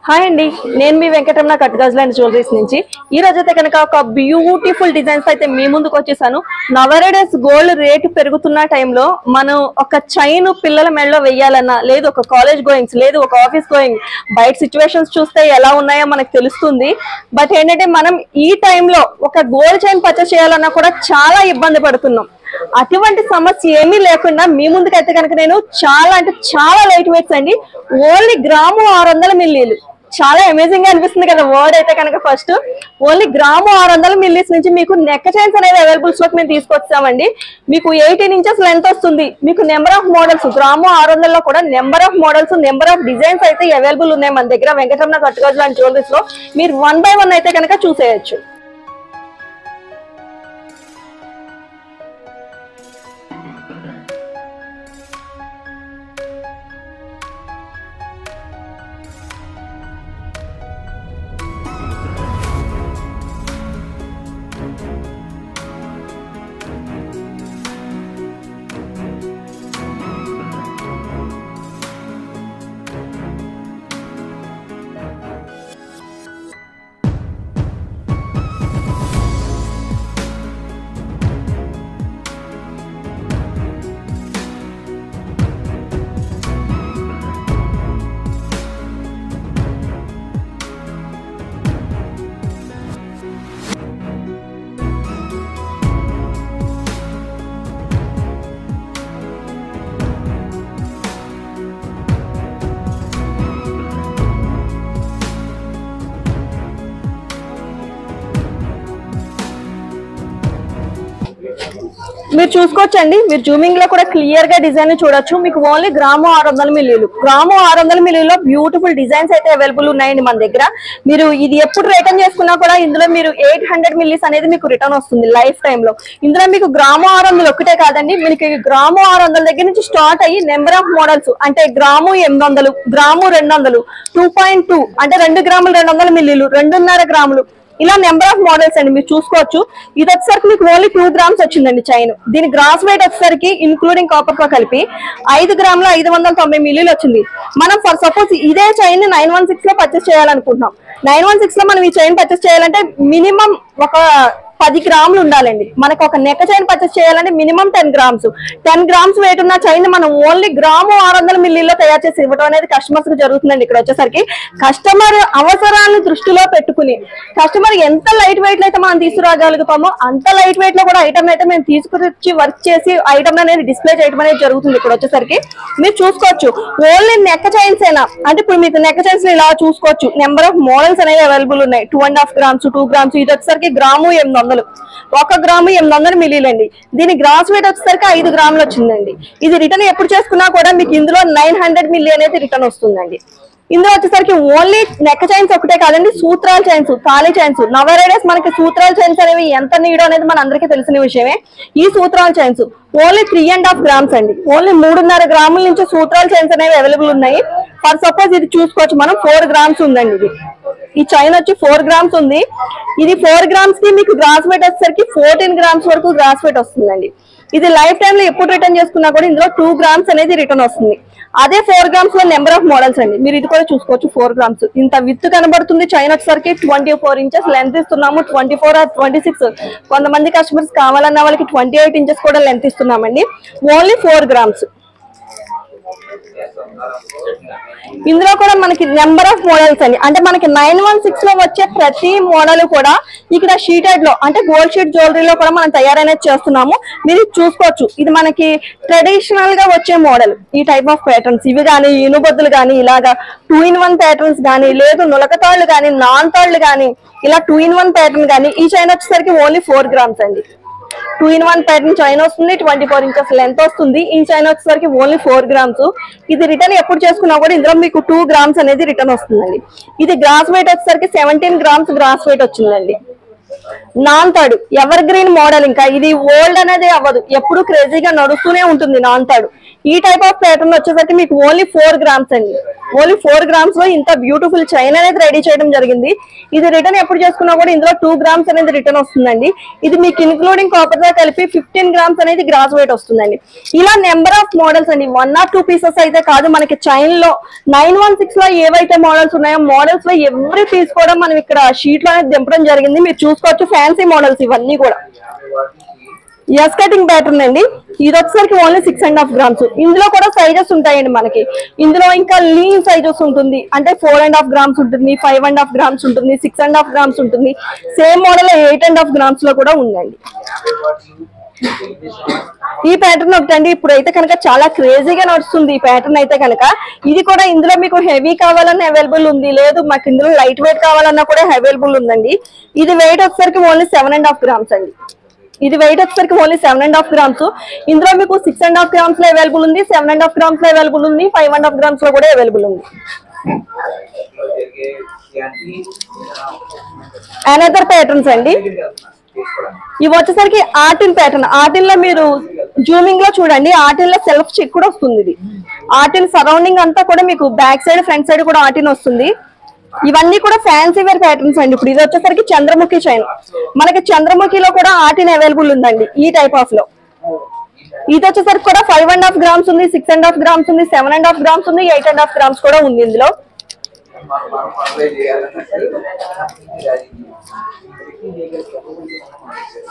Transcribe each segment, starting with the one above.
Hi అండి, నేను మీ Venkataramana కట్గాజ్ల and jewelleries నుంచి ఈ రోజు అయితే కనుక ఒక బ్యూటిఫుల్ డిజైన్స్ అయితే మీ ముందుకు వచ్చేసాను. నవరేడేస్ గోల్డ్ రేటు పెరుగుతున్న టైంలో మనం ఒక చైన్ పిల్లల మెడలో వెయ్యాలన్నా, లేదు ఒక కాలేజ్ గోయింగ్స్, లేదు ఒక ఆఫీస్ గోయింగ్, బయట సిచ్యువేషన్స్ చూస్తే ఎలా ఉన్నాయో మనకు తెలుస్తుంది. బట్ ఏంటంటే మనం ఈ టైంలో ఒక గోల్డ్ చైన్ పర్చేస్ చేయాలన్నా కూడా చాలా ఇబ్బంది పడుతున్నాం. అటువంటి సమస్య ఏమీ లేకుండా మీ ముందుకైతే కనుక నేను చాలా అంటే చాలా లైట్ వెయిట్స్ అండి, ఓన్లీ గ్రాము 600 మిల్లీలు. చాలా అమేజింగ్ గా అనిపిస్తుంది కదా వర్డ్ అయితే కనుక. ఫస్ట్ ఓన్లీ గ్రాము 600 మిల్లీస్ నుంచి మీకు నెక్ చైన్స్ అనేది అవైలబుల్ స్టాక్ మేము తీసుకొచ్చామండి. మీకు 18 ఇంచెస్ లెంత్ వస్తుంది. మీకు నెంబర్ ఆఫ్ మోడల్స్ గ్రాము 600 లో కూడా number of models, number of designs అయితే అవైలబుల్ ఉన్నాయి మన దగ్గర వెంకటరమణ కట్గాజ్ల అండ్ జ్యువెలరీస్ లో. మీరు 1 by 1 అయితే కనుక చూసేయచ్చు. మీరు చూసుకోవచ్చండి, మీరు జూమింగ్ లో కూడా క్లియర్ గా డిజైన్ చూడొచ్చు. మీకు ఓన్లీ గ్రాము 600 మిల్లీలు, గ్రాము 600 మిల్లీలో బ్యూటిఫుల్ డిజైన్స్ అయితే అవైలబుల్ ఉన్నాయండి మన దగ్గర. మీరు ఇది ఎప్పుడు రిటర్న్ చేసుకున్నా కూడా ఇందులో మీరు 800 మిల్లీస్ అనేది మీకు రిటర్న్ వస్తుంది లైఫ్ టైమ్ లో. ఇందులో మీకు గ్రాము 600 ఒక్కటే కాదండి, మీకు గ్రాము 600 దగ్గర నుంచి స్టార్ట్ అయ్యి నెంబర్ ఆఫ్ మోడల్స్ అంటే గ్రాము 800, గ్రాము 200, 2.2 అంటే 2 గ్రాములు 200 మిల్లీలు, 2.5 గ్రాములు, ఇలా నెంబర్ ఆఫ్ మోడల్స్ అండి. మీరు చూసుకోవచ్చు. ఇది వచ్చేసరికి మీకు ఓన్లీ 2 గ్రామ్స్ వచ్చిందండి చైన్. దీని గ్రాస్ వెయిట్ వచ్చేసరికి ఇన్క్లూడింగ్ కాపర్ తో కలిపి 5 గ్రాముల 590 మిల్లీలు వచ్చింది. మనం ఫర్ సపోజ్ ఇదే చైన్ 916 లో పర్చేస్ చేయాలనుకుంటున్నాం. 916 లో మనం ఈ చైన్ పర్చేస్ చేయాలంటే మినిమం ఒక 10 గ్రాములు ఉండాలండి. మనకు ఒక నెక్ చైన్ పర్చేస్ చేయాలంటే మినిమం 10 గ్రామ్స్. 10 గ్రామ్స్ వెయిట్ ఉన్న చైన్ మనం ఓన్లీ గ్రాము 600 మిల్లీలో తయారు చేసి ఇవ్వడం అనేది కస్టమర్స్ కి జరుగుతుందండి. ఇక్కడ వచ్చేసరికి కస్టమర్ అవసరాలను దృష్టిలో పెట్టుకుని కస్టమర్ ఎంత లైట్ వెయిట్ లో అయితే మనం తీసుకురాగలుగుతామో అంత లైట్ వెయిట్ లో కూడా ఐటమ్ అయితే మేము తీసుకొచ్చి వర్క్ చేసి ఐటమ్ అనేది డిస్ప్లే చేయడం అనేది జరుగుతుంది. ఇక్కడ వచ్చేసరికి మీరు చూసుకోవచ్చు ఓన్లీ నెక్ చైన్స్ అయినా, అంటే ఇప్పుడు మీకు నెక్ చైన్స్ ఇలా చూసుకోవచ్చు. నెంబర్ ఆఫ్ మోడల్స్ అనేవి అవైలబుల్ ఉన్నాయి. 2.5 గ్రామ్స్, 2 గ్రామ్స్. ఇది వచ్చేసరికి గ్రాము 800, 1 గ్రాము 800 మిల్లీలు అండి. దీని గ్రాస్ వెయిట్ వచ్చేసరికి 5 గ్రాములు వచ్చిందండి. ఇది రిటర్న్ ఎప్పుడు చేసుకున్నా కూడా మీకు ఇందులో 900 మిల్లీ అనేది రిటర్న్ వస్తుందండి. ఇందులో వచ్చేసరికి ఓన్లీ నెక్ చైన్స్ ఒకటే కాదండి, సూత్రాల చైన్స్, తాళి చైన్స్, నవరేడేస్ మనకి సూత్రాల చైన్స్ అనేవి ఎంత నీడో అనేది మన అందరికీ తెలిసిన విషయమే. ఈ సూత్రాల చైన్స్ ఓన్లీ 3.5 గ్రామ్స్ అండి. ఓన్లీ 3.5 గ్రాముల నుంచి సూత్రాల చైన్స్ అనేవి అవైలబుల్ ఉన్నాయి. ఫర్ సపోజ్ ఇది చూసుకోవచ్చు మనం 4 గ్రామ్స్ ఉందండి. ఇది ఈ చైన్ వచ్చి 4 గ్రామ్స్ ఉంది. ఇది 4 గ్రామ్స్ కి మీకు గ్రాస్ వెయిట్ వచ్చేసరికి 14 గ్రామ్స్ వరకు గ్రాస్ వెయిట్ వస్తుందండి. ఇది లైఫ్ టైమ్ లో ఎప్పుడు రిటర్న్ చేసుకున్నా కూడా ఇందులో 2 గ్రామ్స్ అనేది రిటర్న్ వస్తుంది. అదే 4 గ్రామ్స్ లో నెంబర్ ఆఫ్ మోడల్స్ అండి. మీరు ఇది కూడా చూసుకోవచ్చు. 4 గ్రామ్స్ ఇంత విత్ కనబడుతుంది. చైన్ వచ్చేసరికి 24 ఇంచెస్ లెంత్ ఇస్తున్నాము. 24 or 26, కొంతమంది కస్టమర్స్ కావాలన్న వాళ్ళకి 28 ఇంచెస్ కూడా లెంత్ ఇస్తున్నామండి. Only 4 grams. ఇందులో కూడా మనకి నెంబర్ ఆఫ్ మోడల్స్ అండి. అంటే మనకి 916 లో వచ్చే ప్రతి మోడల్ కూడా ఇక్కడ షీటెడ్ లో అంటే గోల్డ్ షీట్ జ్యువెలరీలో కూడా మనం తయారనేది చేస్తున్నాము. మీరు చూసుకోవచ్చు. ఇది మనకి ట్రెడిషనల్ గా వచ్చే మోడల్. ఈ టైప్ ఆఫ్ ప్యాటర్న్స్ ఇవి కానీ, ఇనుబొద్దులు కానీ, ఇలాగా 2-in-1 ప్యాటర్న్స్ కానీ, లేదు నులకతాళ్ళు కానీ, నాన్ తాళ్ళు కానీ, ఇలా 2-in-1 ప్యాటర్న్ కానీ. ఈ చైన్ వచ్చేసరికి ఓన్లీ 4 గ్రామ్స్ అండి. 2-in-1 ప్యాటర్న్ చైన్ వస్తుంది. 24 ఇంచెస్ లెంత్ వస్తుంది. ఈ చైన్ వచ్చేసరికి ఓన్లీ 4 గ్రామ్స్. ఇది రిటర్న్ ఎప్పుడు చేసుకున్నా కూడా ఇందులో మీకు 2 గ్రామ్స్ అనేది రిటర్న్ వస్తుందండి. ఇది గ్రాస్ వెయిట్ వచ్చేసరికి 17 గ్రామ్స్ గ్రాస్ వెయిట్ వచ్చిందండి. నాన్ తాడు ఎవర్ గ్రీన్ మోడల్. ఇంకా ఇది ఓల్డ్ అనేది అవ్వదు, ఎప్పుడు క్రేజీగా నడుస్తూనే ఉంటుంది నాన్ తాడు. ఈ టైప్ ఆఫ్ ప్యాటర్న్ వచ్చేసరికి మీకు ఓన్లీ 4 గ్రామ్స్ అండి. ఓన్లీ 4 గ్రామ్స్ లో ఇంత బ్యూటిఫుల్ చైన్ అనేది రెడీ చేయడం జరిగింది. ఇది రిటర్న్ ఎప్పుడు చేసుకున్నా కూడా ఇందులో 2 గ్రామ్స్ అనేది రిటర్న్ వస్తుందండి. ఇది మీకు ఇన్క్లూడింగ్ కాపర్ తో కలిపి 15 గ్రామ్స్ అనేది గ్రాస్ వెయిట్ వస్తుందండి. ఇలా నెంబర్ ఆఫ్ మోడల్స్ అండి, 1 or 2 పీసెస్ అయితే కాదు, మనకి చైన్ లో 916 లో ఏవైతే మోడల్స్ ఉన్నాయో మోడల్స్ లో ఎవ్రీ పీస్ కూడా మనం ఇక్కడ షీట్ లో అనేది దింపడం జరిగింది. మీరు చూసుకోవచ్చు ఫ్యాన్సీ మోడల్స్ ఇవన్నీ కూడా. ఎస్ కటింగ్ ప్యాటర్న్ అండి. ఇది వచ్చేసరికి ఓన్లీ 6.5 గ్రామ్స్. ఇందులో కూడా సైజెస్ ఉంటాయండి మనకి. ఇందులో ఇంకా లీన్ సైజెస్ ఉంటుంది, అంటే 4.5 గ్రామ్స్ ఉంటుంది, 5.5 గ్రామ్స్ ఉంటుంది, 6.5 గ్రామ్స్ ఉంటుంది. సేమ్ మోడల్ 8.5 గ్రామ్స్ లో కూడా ఉందండి. ఈ ప్యాటర్న్ ఒకటండి ఇప్పుడైతే కనుక చాలా క్రేజీగా నడుస్తుంది ఈ ప్యాటర్న్ అయితే కనుక. ఇది కూడా ఇందులో మీకు హెవీ కావాలన్నా అవైలబుల్ ఉంది, లేదు మాకు ఇందులో లైట్ వెయిట్ కావాలన్నా కూడా అవైలబుల్ ఉందండి. ఇది వెయిట్ వచ్చేసరికి ఓన్లీ 7.5 గ్రామ్స్ అండి. ఇది వెయిట్ వచ్చేసరికి ఓన్లీ 7.5 గ్రామ్స్. ఇందులో మీకు 6.5 గ్రామ్స్ లో అవైలబుల్ ఉంది, 7.5 గ్రామ్స్ లో అవైలబుల్ ఉంది, 5.5 గ్రామ్స్ లో కూడా అవైలబుల్ ఉంది. అనదర్ ప్యాటర్న్స్ అండి. ఇవి వచ్చేసరికి ఆర్టిన్ ప్యాటర్న్. ఆర్టిన్ లో మీరు జూమింగ్ లో చూడండి, ఆర్టిన్ లో సెల్ఫ్ చెక్ కూడా వస్తుంది. ఇది ఆర్టిన్ సరౌండింగ్ అంతా కూడా మీకు బ్యాక్ సైడ్ ఫ్రంట్ సైడ్ కూడా ఆర్టిన్ వస్తుంది. ఇవన్నీ కూడా ఫ్యాన్సీ వేర్ ప్యాటర్న్స్ అండి. ఇప్పుడు ఇది వచ్చేసరికి చంద్రముఖి చైన్. మనకి చంద్రముఖిలో కూడా ఆర్టిన్ అవైలబుల్ ఉందండి ఈ టైప్ ఆఫ్ లో. ఇది వచ్చేసరికి కూడా 5.5 గ్రామ్స్ ఉంది, 6.5 గ్రామ్స్ ఉంది, 7.5 గ్రామ్స్ ఉంది, 8.5 గ్రామ్స్ కూడా ఉంది ఇందులో.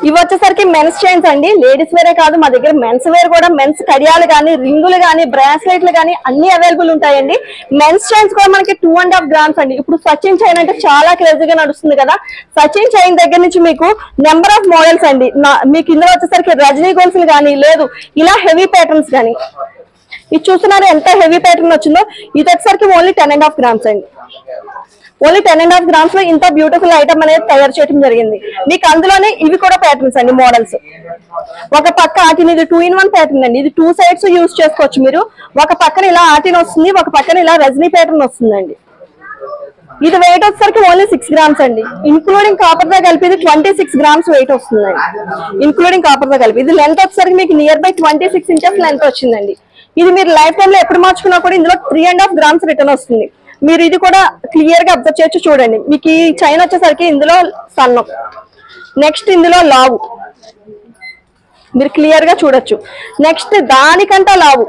ఇవి వచ్చేసరికి మెన్స్ చైన్స్ అండి. లేడీస్ వేరే కాదు, మా దగ్గర మెన్స్ వేర్ కూడా, మెన్స్ కడియాలు కానీ, రింగులు కానీ, బ్రాస్లెట్లు కానీ అన్ని అవైలబుల్ ఉంటాయండి. మెన్స్ చైన్స్ కూడా మనకి 2.5 గ్రామ్స్ అండి. ఇప్పుడు సచిన్ చైన్ అంటే చాలా క్రేజీగా నడుస్తుంది కదా. సచిన్ చైన్ దగ్గర నుంచి మీకు నెంబర్ ఆఫ్ మోడల్స్ అండి. మీకు ఇందులో వచ్చేసరికి రజనీ గోల్స్లు కానీ, లేదు ఇలా హెవీ ప్యాటర్న్స్ కానీ. ఇది చూస్తున్నారు ఎంత హెవీ ప్యాటర్న్ వచ్చిందో. ఇది వచ్చేసరికి ఓన్లీ 10.5 గ్రామ్స్ అండి. ఓన్లీ 10.5 గ్రామ్స్ లో ఇంత బ్యూటిఫుల్ ఐటమ్ అనేది తయారు చేయడం జరిగింది. మీకు అందులోనే ఇవి కూడా ప్యాటర్న్స్ అండి, మోడల్స్. ఒక పక్క ఆటిన్, ఇది 2-in-1 ప్యాటర్న్ అండి. ఇది 2 సైడ్స్ యూజ్ చేసుకోవచ్చు మీరు. ఒక పక్కన ఇలా ఆటిన్ వస్తుంది, ఒక పక్కన ఇలా రజనీ ప్యాటర్న్ వస్తుందండి. ఇది వెయిట్ వచ్చేసరికి ఓన్లీ 6 గ్రామ్స్ అండి. ఇన్క్లూడింగ్ కాపర్ తో కలిపి ఇది 26 గ్రామ్స్ వెయిట్ వస్తుందండి. ఇన్క్లూడింగ్ కాపర్ తో కలిపి ఇది లెంత్ వచ్చేసరికి మీకు నియర్ బై 26 ఇంచెస్ లెంత్ వచ్చిందండి. ఇది మీరు లైఫ్ టైమ్ లో ఎప్పుడు మార్చుకున్నా కూడా ఇందులో 3.5 గ్రామ్స్ రిటర్న్ వస్తుంది. మీరు ఇది కూడా క్లియర్ గా అబ్జర్వ్ చేయొచ్చు. చూడండి, మీకు ఈ చైన్ వచ్చేసరికి ఇందులో సన్నం, నెక్స్ట్ ఇందులో లావు, మీరు క్లియర్ గా చూడొచ్చు. నెక్స్ట్ దానికంటే లావు.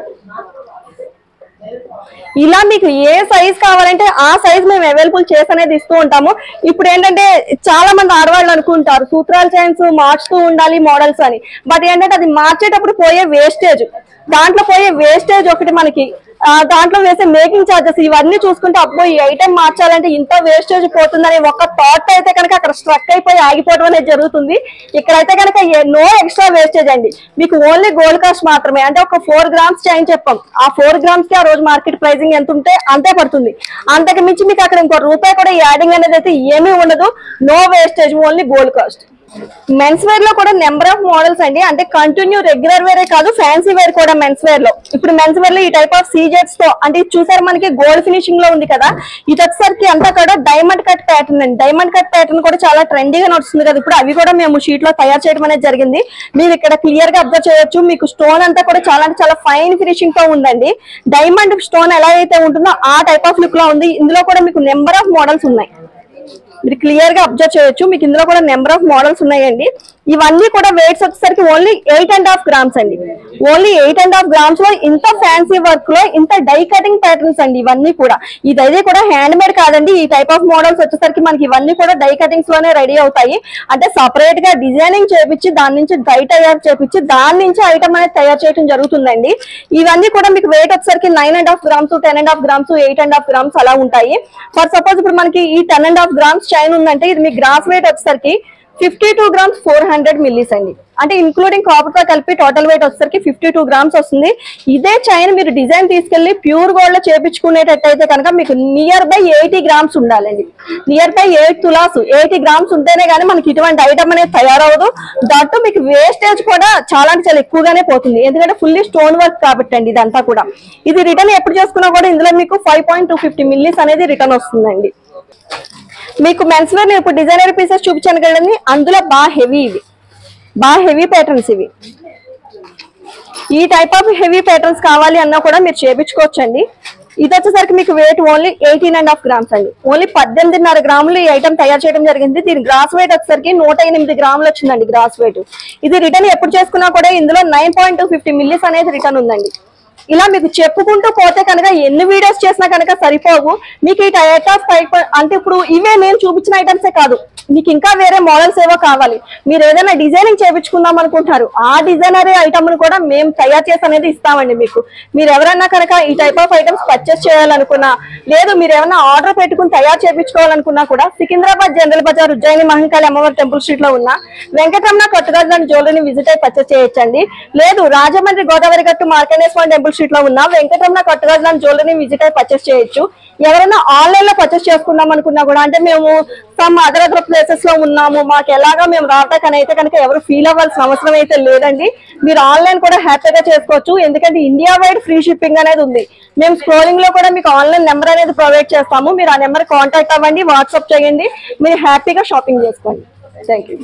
ఇలా మీకు ఏ సైజ్ కావాలంటే ఆ సైజ్ మేము అవైలబుల్ చేసి అనేది ఇస్తూ ఉంటాము. ఇప్పుడు ఏంటంటే చాలా మంది ఆడవాళ్ళు అనుకుంటారు సూత్రాల చైన్స్ మార్చుతూ ఉండాలి మోడల్స్ అని. బట్ ఏంటంటే అది మార్చేటప్పుడు పోయే వేస్టేజ్, దాంట్లో పోయే వేస్టేజ్ ఒకటి మనకి, దాంట్లో వేసే మేకింగ్ ఛార్జెస్ ఇవన్నీ చూసుకుంటే అబ్బో ఈ ఐటమ్ మార్చాలంటే ఇంత వేస్టేజ్ పోతుందని ఒక థాట్ అయితే కనుక అక్కడ స్ట్రక్ అయిపోయి ఆగిపోవడం అనేది జరుగుతుంది. ఇక్కడైతే కనుక నో ఎక్స్ట్రా వేస్టేజ్ అండి. మీకు ఓన్లీ గోల్డ్ కాస్ట్ మాత్రమే. అంటే ఒక 4 గ్రామ్స్ చైన్ చెప్పాం, ఆ 4 గ్రామ్స్ కి ఆ రోజు మార్కెట్ ప్రైసింగ్ ఎంత ఉంటే అంతే పడుతుంది. అంతకు మించి మీకు అక్కడ ఇంకో రూపాయి కూడా యాడింగ్ అనేది అయితే ఏమీ ఉండదు. No wastage, only gold cost. Men's wear లో కూడా నెంబర్ ఆఫ్ మోడల్స్ అండి. అంటే కంటిన్యూ రెగ్యులర్ వేరే కాదు, ఫ్యాన్సీ వేర్ కూడా మెన్స్ వేర్ లో. ఇప్పుడు మెన్స్ వేర్ లో ఈ టైప్ ఆఫ్ సీజెట్స్ తో, అంటే చూసారు మనకి గోల్డ్ ఫినిషింగ్ లో ఉంది కదా. ఇది వచ్చేసరికి అంతా కూడా డైమండ్ కట్ ప్యాటర్న్ అండి. డైమండ్ కట్ ప్యాటర్న్ కూడా చాలా ట్రెండీగా నడుస్తుంది కదా ఇప్పుడు. అవి కూడా మేము షీట్ లో తయారు చేయడం అనేది జరిగింది. మీరు ఇక్కడ క్లియర్ గా అబ్జర్వ్ చేయొచ్చు. మీకు స్టోన్ అంతా కూడా చాలా ఫైన్ ఫినిషింగ్ తో ఉందండి. డైమండ్ స్టోన్ ఎలా అయితే ఉంటుందో ఆ టైప్ ఆఫ్ లుక్ లో ఉంది. ఇందులో కూడా మీకు నెంబర్ ఆఫ్ మోడల్స్ ఉన్నాయి, మీరు క్లియర్ గా అబ్జర్వ్ చేయొచ్చు. మీకు ఇందులో కూడా నెంబర్ ఆఫ్ మోడల్స్ ఉన్నాయండి. ఇవన్నీ కూడా వెయిట్స్ వచ్చేసరికి ఓన్లీ 8.5 గ్రామ్స్ అండి. ఓన్లీ 8.5 గ్రామ్స్ లో ఇంత ఫ్యాన్సీ వర్క్ లో ఇంత డై కటింగ్ ప్యాటర్న్స్ అండి. ఇవన్నీ కూడా ఇదైతే కూడా హ్యాండ్ మేడ్ కాదండి. ఈ టైప్ ఆఫ్ మోడల్స్ వచ్చేసరికి మనకి ఇవన్నీ కూడా డై కటింగ్స్ లోనే రెడీ అవుతాయి. అంటే సపరేట్ గా డిజైనింగ్ చేపించి దాని నుంచి డై తయారు చేపించి దాని నుంచి ఐటమ్ అనేది తయారు చేయడం జరుగుతుందండి. ఇవన్నీ కూడా మీకు వెయిట్ వచ్చేసరికి 9.5 గ్రామ్స్, 10.5 గ్రామ్స్, 8.5 గ్రామ్స్ అలా ఉంటాయి. ఫర్ సపోజ్ ఇప్పుడు మనకి ఈ 10.5 గ్రామ్స్ చైన్ ఉందంటే ఇది మీ గ్రాస్ వెయిట్ వచ్చేసరికి 52 గ్రామ్స్ 400 మిల్లీస్ అండి. అంటే ఇంక్లూడింగ్ కాపర్ తో కలిపి టోటల్ వెయిట్ వచ్చేసరికి 52 గ్రామ్స్ వస్తుంది. ఇదే చైన్ మీరు డిజైన్ తీసుకెళ్లి ప్యూర్ గోల్డ్ లో చేపించుకునేటట్టయితే కనుక మీకు నియర్ బై 80 గ్రామ్స్ ఉండాలండి. నియర్ బై 8 తులాస్ 80 గ్రామ్స్ ఉంటేనే కానీ మనకి ఇటువంటి ఐటమ్ అనేది తయారవదు. దాంతో మీకు వేస్టేజ్ కూడా చాలా ఎక్కువగానే పోతుంది. ఎందుకంటే ఫుల్లీ స్టోన్ వర్క్ కాబట్టి అండి ఇదంతా కూడా. ఇది రిటర్న్ ఎప్పుడు చేసుకున్నా కూడా ఇందులో మీకు 5.250 మిల్లీస్ అనేది రిటర్న్ వస్తుందండి. మీకు మెన్స్ వేర్ నేను ఇప్పుడు డిజైనర్ పీసెస్ చూపించాను కదండి, అందులో బాగా హెవీ, ఇవి బాగా హెవీ ప్యాటర్న్స్. ఇవి ఈ టైప్ ఆఫ్ హెవీ ప్యాటర్న్స్ కావాలి అన్నా కూడా మీరు చేపించుకోవచ్చండి. ఇది వచ్చేసరికి మీకు వెయిట్ ఓన్లీ 18.5 గ్రామ్స్ అండి. ఓన్లీ 18.5 గ్రాములు ఈ ఐటమ్ తయారు చేయడం జరిగింది. దీని గ్రాస్ వెయిట్ వచ్చేసరికి 108 గ్రాములు వచ్చిందండి గ్రాస్ వెయిట్. ఇది రిటర్న్ ఎప్పుడు చేసుకున్నా కూడా ఇందులో 9.250 మిల్లీస్ అనేది రిటర్న్ ఉందండి. ఇలా మీకు చెప్పుకుంటూ పోతే కనుక ఎన్ని వీడియోస్ చేసినా కనుక సరిపోవు. మీకు ఈ టైప్ ఆఫ్ అంటే ఇప్పుడు ఇవే నేను చూపించిన ఐటమ్సే కాదు, మీకు ఇంకా వేరే మోడల్స్ ఏవో కావాలి, మీరు ఏదైనా డిజైనింగ్ చేయించుకుందాం అనుకుంటారు, ఆ డిజైనరీ ఐటమ్ ను కూడా మేము తయారు చేసి అనేది ఇస్తామండి మీకు. మీరు ఎవరైనా కనుక ఈ టైప్ ఆఫ్ ఐటమ్స్ పర్చేస్ చేయాలనుకున్నా, లేదు మీరు ఏమైనా ఆర్డర్ పెట్టుకుని తయారు చేయించుకోవాలనుకున్నా కూడా సికింద్రాబాద్ జనరల్ బజార్ ఉజ్జయిని మహంకాళి అమ్మవారి టెంపుల్ స్ట్రీట్ లో ఉన్న వెంకటరమణ కట్టుగాజులను జ్యువెలరీని విజిట్ అయి పర్చేస్ చేయొచ్చండి. లేదు రాజమండ్రి గోదావరి గట్టు మార్కండేశ్వర టెంపుల్ స్ట్రీట్ లో ఉన్న వెంకటరమణ కట్టుగాజులను జ్యువెలరీని విజిట్ అయి పర్చేస్ చేయొచ్చు. ఎవరైనా ఆన్లైన్ లో పర్చేస్ చేసుకుందాం అనుకున్నా కూడా, అంటే మేము సమ్ అదర్ ప్లేసెస్ లో ఉన్నాము, మాకు ఎలాగా మేము రావటానికి అయితే కనుక ఎవరు ఫీల్ అవ్వాల్సిన అవసరం అయితే లేదండి. మీరు ఆన్లైన్ కూడా హ్యాపీగా చేసుకోవచ్చు. ఎందుకంటే ఇండియా వైడ్ ఫ్రీ షిప్పింగ్ అనేది ఉంది. మేము స్క్రోలింగ్ లో కూడా మీకు ఆన్లైన్ నెంబర్ అనేది ప్రొవైడ్ చేస్తాము. మీరు ఆ నెంబర్ కాంటాక్ట్ అవ్వండి, వాట్సాప్ చేయండి, మీరు హ్యాపీగా షాపింగ్ చేసుకోండి. Thank you.